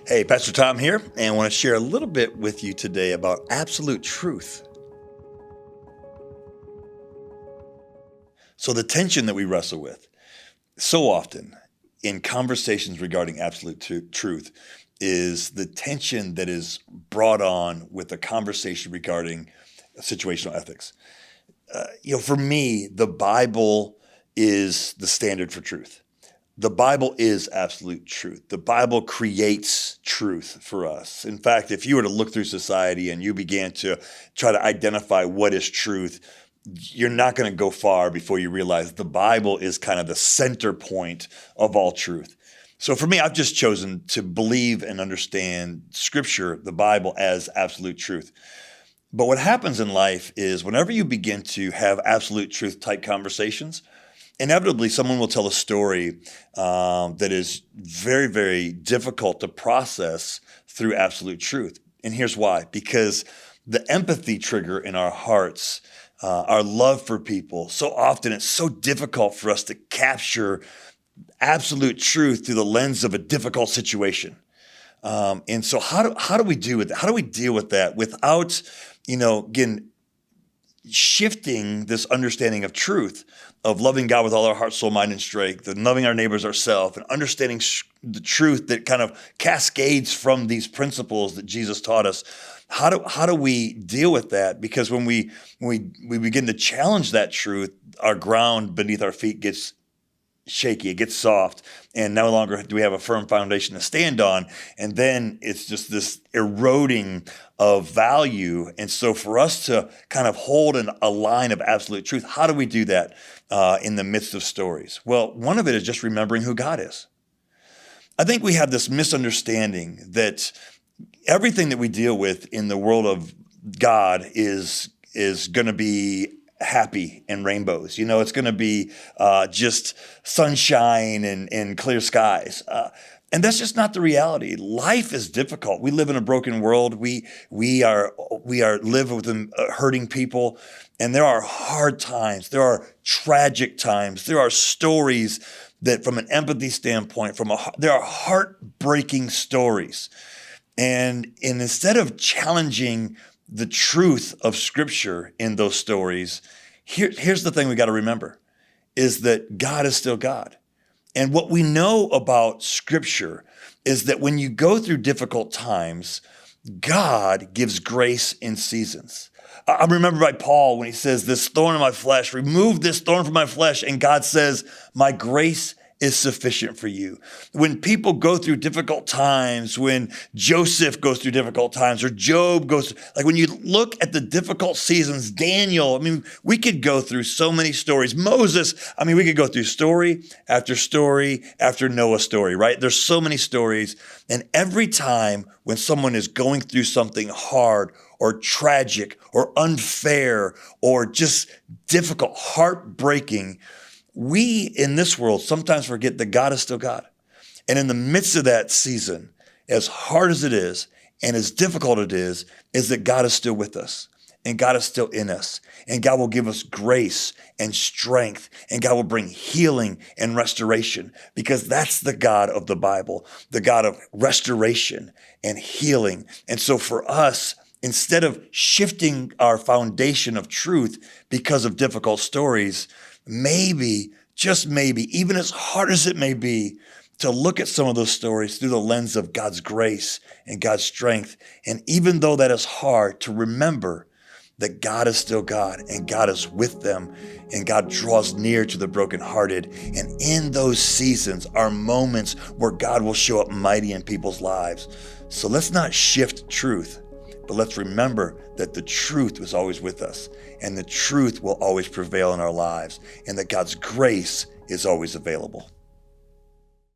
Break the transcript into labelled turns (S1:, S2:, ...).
S1: Hey, Pastor Tom here, and I want to share a little bit with you today about absolute truth. So, the tension that we wrestle with so often in conversations regarding absolute truth is the tension that is brought on with a conversation regarding situational ethics. For me, the Bible is the standard for truth. The Bible is absolute truth. The Bible creates truth for us. In fact, if you were to look through society and you began to try to identify what is truth, you're not going to go far before you realize the Bible is kind of the center point of all truth. So for me, I've just chosen to believe and understand Scripture, the Bible, as absolute truth. But what happens in life is whenever you begin to have absolute truth type conversations, inevitably someone will tell a story that is very, very difficult to process through absolute truth. And here's why. Because the empathy trigger in our hearts, our love for people, so often it's so difficult for us to capture absolute truth through the lens of a difficult situation. And so how do we deal with that? How do we deal with that without, again, shifting this understanding of truth, of loving God with all our heart, soul, mind, and strength, and loving our neighbors ourselves, and understanding the truth that kind of cascades from these principles that Jesus taught us? How do we deal with that? Because when we begin to challenge that truth, our ground beneath our feet gets shaky, it gets soft, and no longer do we have a firm foundation to stand on. And then it's just this eroding of value. And so for us to kind of hold a line of absolute truth, how do we do that in the midst of stories? Well, one of it is just remembering who God is. I think we have this misunderstanding that everything that we deal with in the world of God is going to be happy and rainbows. It's going to be just sunshine and clear skies. And that's just not the reality. Life is difficult. We live in a broken world. We live with hurting people, and there are hard times. There are tragic times. There are stories that, from an empathy standpoint, there are heartbreaking stories. And instead of challenging the truth of Scripture in those stories, here's the thing we got to remember, is that God is still God. And what we know about Scripture is that when you go through difficult times, God gives grace in seasons. I remember by Paul when he says, this thorn in my flesh, remove this thorn from my flesh. And God says, my grace is sufficient for you. When people go through difficult times, when Joseph goes through difficult times, or Job goes through, like when you look at the difficult seasons, Daniel, we could go through so many stories. Moses, we could go through story after Noah story, right? There's so many stories. And every time when someone is going through something hard or tragic or unfair or just difficult, heartbreaking, we in this world sometimes forget that God is still God. And in the midst of that season, as hard as it is and as difficult it is that God is still with us and God is still in us, and God will give us grace and strength, and God will bring healing and restoration, because that's the God of the Bible, the God of restoration and healing. And so for us, instead of shifting our foundation of truth because of difficult stories, maybe, just maybe, even as hard as it may be, to look at some of those stories through the lens of God's grace and God's strength. And even though that is hard, to remember that God is still God, and God is with them, and God draws near to the brokenhearted. And in those seasons are moments where God will show up mighty in people's lives. So let's not shift truth, but let's remember that the truth was always with us, and the truth will always prevail in our lives, and that God's grace is always available.